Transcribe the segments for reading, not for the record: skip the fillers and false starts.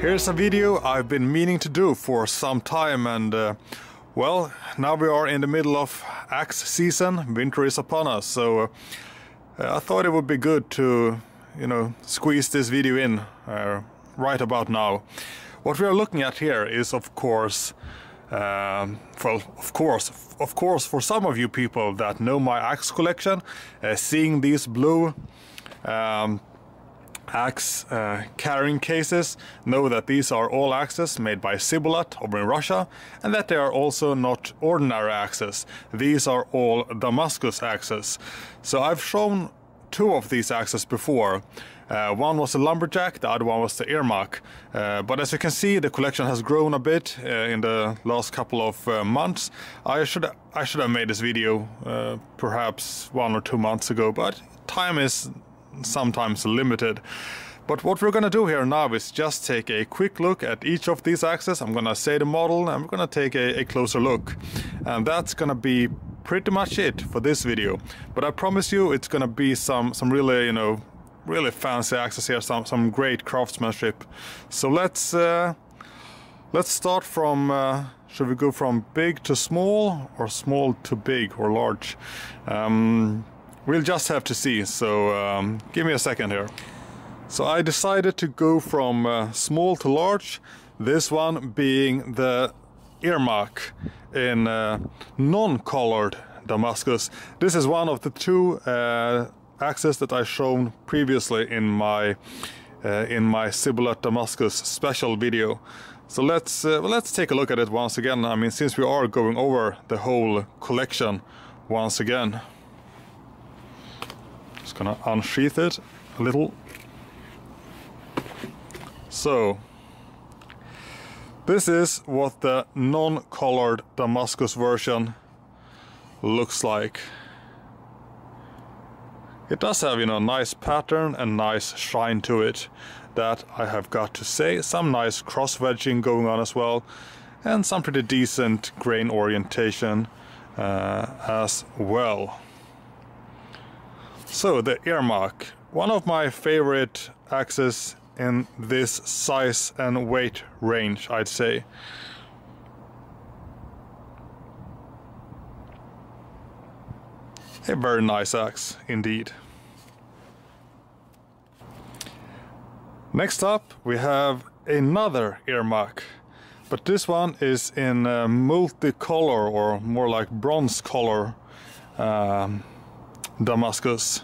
Here's a video I've been meaning to do for some time, and well, now we are in the middle of axe season. Winter is upon us, so I thought it would be good to, squeeze this video in right about now. What we are looking at here is, of course, of course, for some of you people that know my axe collection, seeing these blue axe carrying cases know that these are all axes made by UDALAT over in Russia, and that they are also not ordinary axes. These are all Damascus axes. So I've shown two of these axes before. One was the LUMBERJACK, the other one was the ERMAK. But as you can see, the collection has grown a bit in the last couple of months. I should have made this video perhaps 1 or 2 months ago, but time is sometimes limited. But what we're gonna do here now is just take a quick look at each of these axes. I'm gonna say the model, and we're gonna take a closer look. And that's gonna be pretty much it for this video. But I promise you it's gonna be some really, really fancy axes here, some great craftsmanship. So let's start from, should we go from big to small, or small to big or large? We'll just have to see, so give me a second here. So I decided to go from small to large, this one being the ERMAK in non-colored Damascus. This is one of the two axes that I've shown previously in my UDALAT Damascus special video. So let's take a look at it once again. I mean, since we are going over the whole collection once again. Just gonna unsheath it a little. So this is what the non-colored Damascus version looks like. It does have, a nice pattern and nice shine to it, that I have got to say. Some nice cross-wedging going on as well, and some pretty decent grain orientation as well. So the ERMAK, one of my favorite axes in this size and weight range, I'd say. A very nice axe indeed. Next up we have another ERMAK, but this one is in multicolor, or more like bronze color Damascus.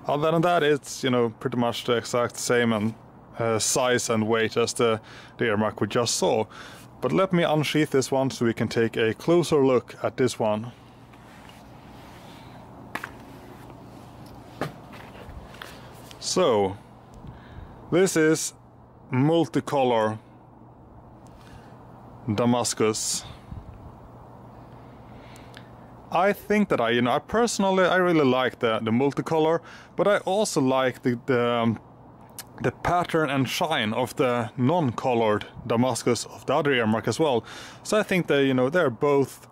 Other than that, it's pretty much the exact same and size and weight as the ERMAK we just saw. But let me unsheath this one so we can take a closer look at this one. So this is multicolor Damascus. I think that I personally really like the multicolor, but I also like the pattern and shine of the non-colored Damascus of the other ERMAK as well. So I think that they're both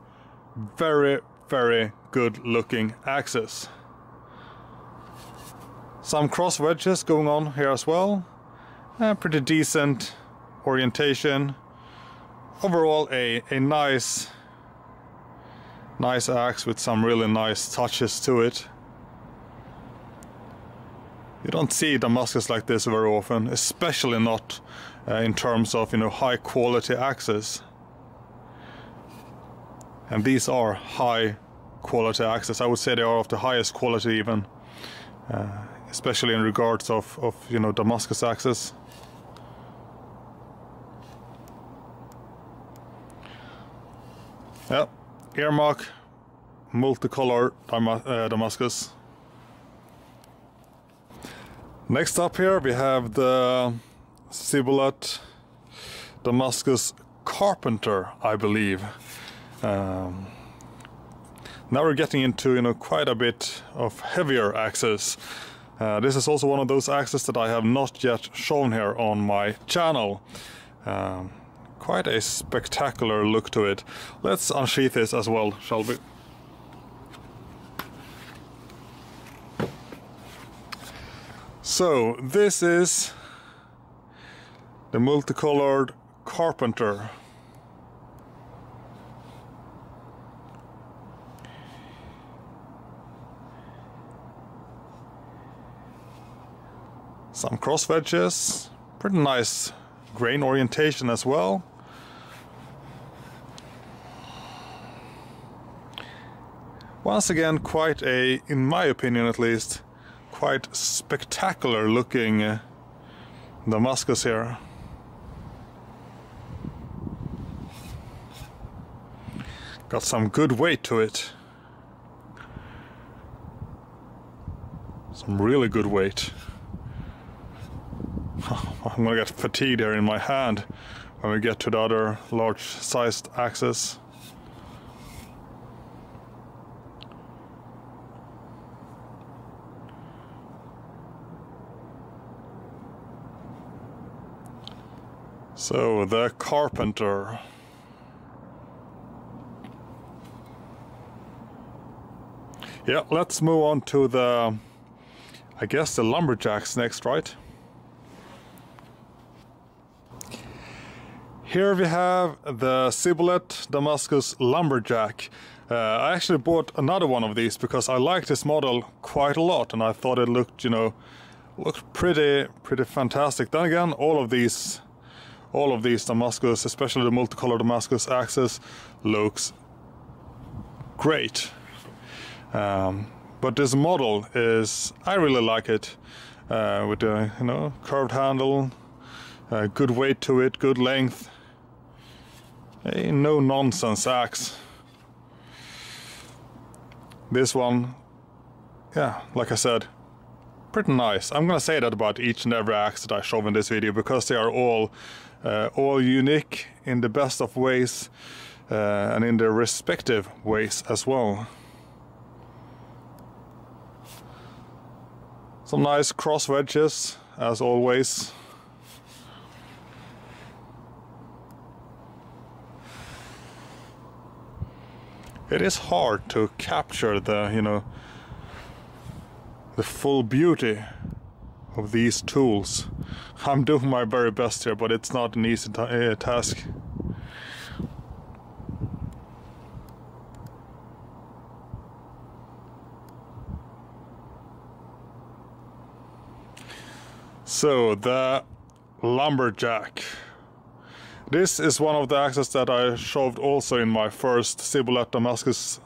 very, very good looking axes. Some cross wedges going on here as well. Pretty decent orientation. Overall a nice axe with some really nice touches to it. You don't see Damascus like this very often, especially not in terms of high quality axes. And these are high quality axes. I would say they are of the highest quality even, especially in regards of Damascus axes. Yep. ERMAK multicolor Damascus. Next up here we have the UDALAT Damascus CARPENTER, I believe. Now we're getting into quite a bit of heavier axes. This is also one of those axes that I have not yet shown here on my channel. Quite a spectacular look to it. Let's unsheath this as well, shall we? So this is the multicolored Carpenter. Some cross wedges, pretty nice grain orientation as well. Once again, quite a, in my opinion at least, quite spectacular looking Damascus here. Got some good weight to it. Some really good weight. I'm gonna get fatigued here in my hand when we get to the other large sized axes. So the Carpenter. Yeah, let's move on to the, I guess the lumberjacks next, right? Here we have the Cibolet Damascus Lumberjack. I actually bought another one of these because I like this model quite a lot, and I thought it looked, you know, looked pretty fantastic. Then again, all of these Damascus, especially the multicolored Damascus axis, looks great. But this model is, I really like it, with the, you know, curved handle, good weight to it, good length, a no nonsense axe. This one, yeah, like I said, pretty nice. I'm gonna say that about each and every axe that I show in this video because they are all unique in the best of ways, and in their respective ways as well. Some nice cross wedges, as always. It is hard to capture the, you know, the full beauty of these tools. I'm doing my very best here, but it's not an easy task. So the Lumberjack. This is one of the axes that I showed also in my first Cibolet Damascus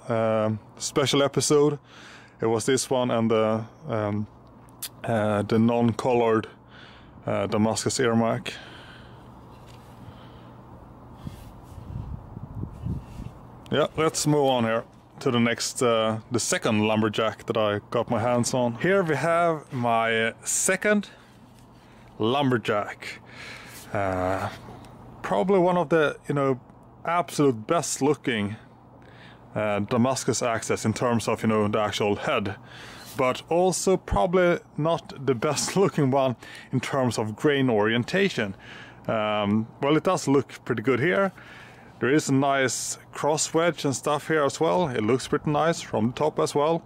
special episode. It was this one and the non-colored Damascus ERMAK. Yeah, let's move on here to the next, the second lumberjack that I got my hands on. Here we have my second lumberjack. Probably one of the, you know, absolute best looking Damascus axes in terms of, you know, the actual head, but also probably not the best looking one in terms of grain orientation. Well, it does look pretty good here. There is a nice cross wedge and stuff here as well. It looks pretty nice from the top as well.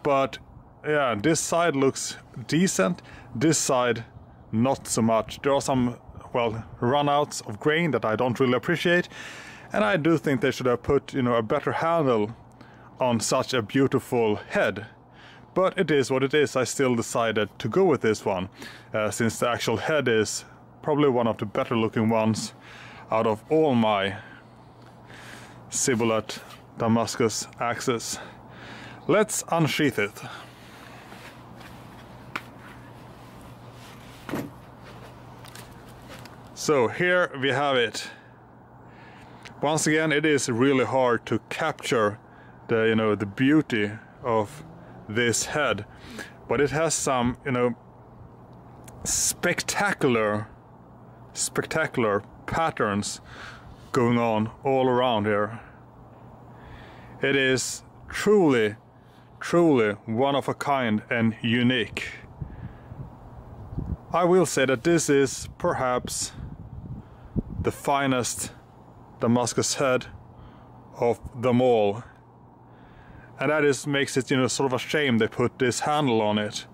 But yeah, this side looks decent. This side, not so much. There are some, well, runouts of grain that I don't really appreciate. And I do think they should have put, you know, a better handle on such a beautiful head. But it is what it is. I still decided to go with this one, since the actual head is probably one of the better looking ones out of all my Cibolet Damascus axes. Let's unsheath it. So here we have it. Once again, it is really hard to capture the, you know, the beauty of this head, but it has some, you know, spectacular patterns going on all around here. It is truly one of a kind and unique. I will say that this is perhaps the finest Damascus head of them all, and that is makes it, you know, sort of a shame they put this handle on it.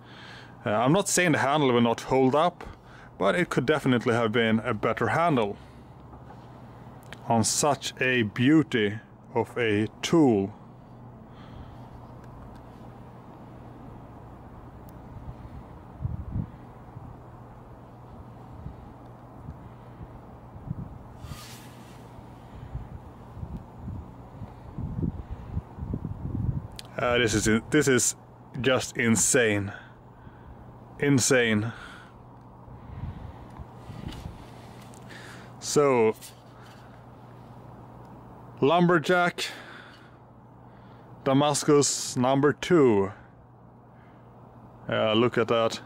I'm not saying the handle will not hold up, but it could definitely have been a better handle on such a beauty of a tool. This is just insane. Insane. So, Lumberjack Damascus number 2. Yeah, look at that.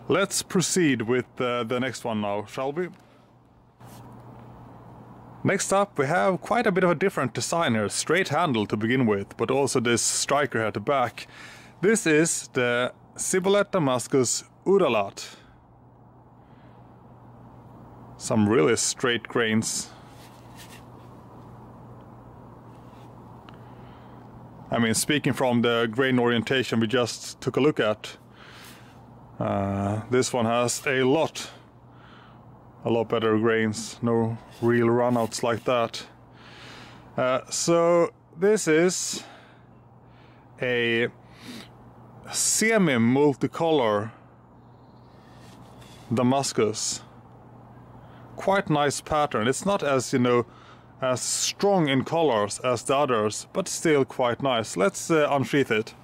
Let's proceed with the next one now, shall we? Next up we have quite a bit of a different design here. Straight handle to begin with, but also this striker here at the back. This is the CARPENTER Damascus UDALAT. Some really straight grains. I mean, speaking from the grain orientation we just took a look at, this one has a lot better grains, no real runouts like that. So this is a semi-multicolor Damascus. Quite nice pattern. It's not as, you know, as strong in colors as the others, but still quite nice. Let's unsheath it.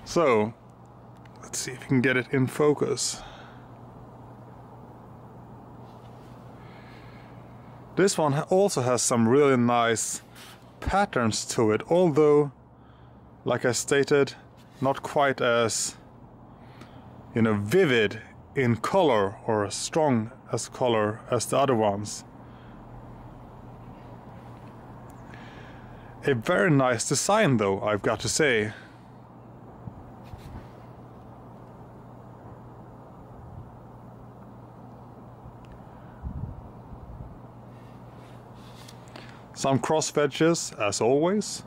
So, let's see if we can get it in focus. This one also has some really nice patterns to it, although, like I stated, not quite as, you know, vivid in color or strong as color as the other ones. A very nice design though, I've got to say. Some cross edges, as always.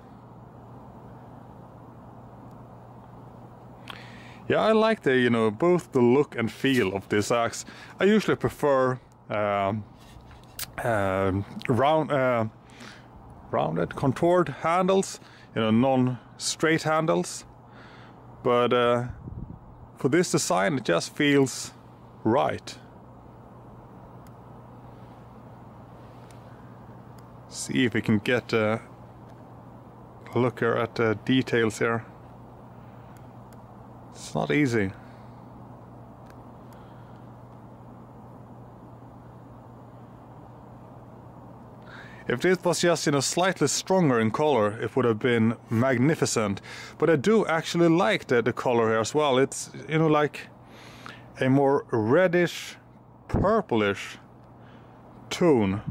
Yeah, I like the, you know, both the look and feel of this axe. I usually prefer rounded, contoured handles, you know, non-straight handles. But for this design, it just feels right. See if we can get a look here at the details here. It's not easy. If this was just, you know, slightly stronger in color, it would have been magnificent. But I do actually like the color here as well. It's, you know, like a more reddish, purplish tone,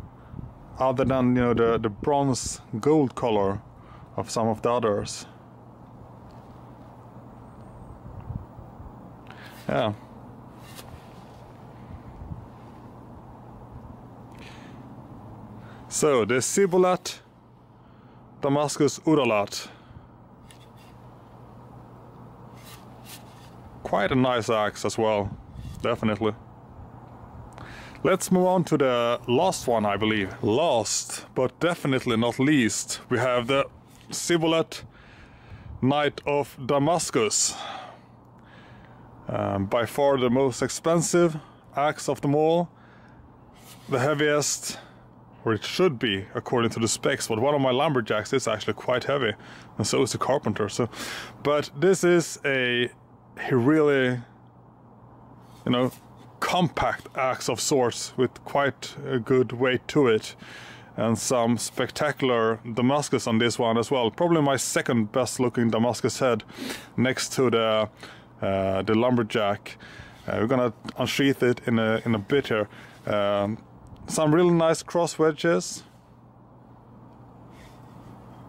other than, you know, the bronze gold color of some of the others. Yeah. So the CARPENTER Damascus UDALAT. Quite a nice axe as well, definitely. Let's move on to the last one, I believe. Last, but definitely not least, we have the CARPENTER Knight of Damascus. By far the most expensive axe of them all. The heaviest, or it should be according to the specs, but one of my lumberjacks is actually quite heavy, and so is the Carpenter. So, but this is a really, you know, compact axe of sorts with quite a good weight to it, and some spectacular Damascus on this one as well. Probably my second best looking Damascus head, next to the lumberjack. We're gonna unsheath it in a bit here. Some really nice cross wedges.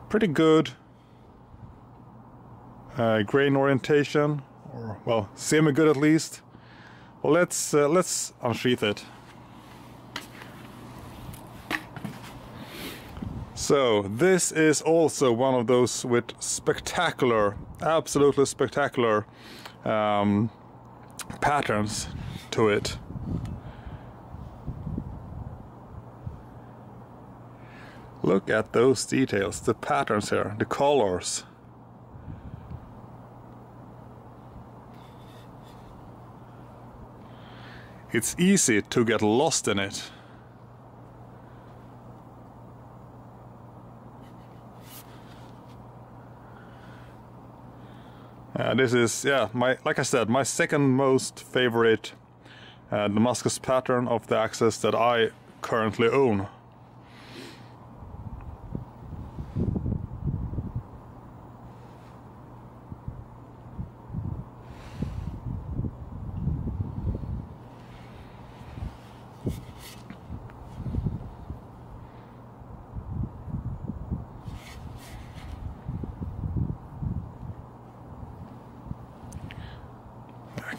Pretty good grain orientation, or well, semi-good at least. Well, let's unsheath it. So this is also one of those with spectacular, absolutely spectacular patterns to it. Look at those details, the patterns here, the colors. It's easy to get lost in it. This is, yeah, like I said, my second most favorite Damascus pattern of the axes that I currently own.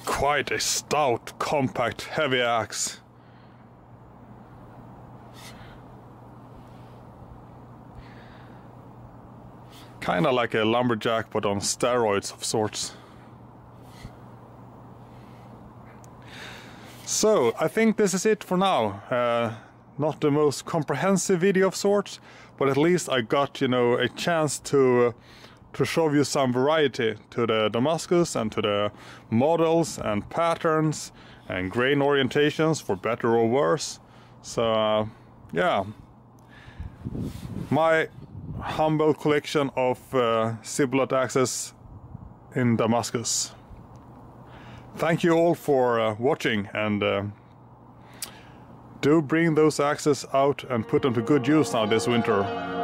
Quite a stout, compact, heavy axe. Kinda like a lumberjack, but on steroids of sorts. So, I think this is it for now. Not the most comprehensive video of sorts, but at least I got, you know, a chance to show you some variety to the Damascus and to the models and patterns and grain orientations, for better or worse. So yeah, my humble collection of Cibulat axes in Damascus. Thank you all for watching, and do bring those axes out and put them to good use now this winter.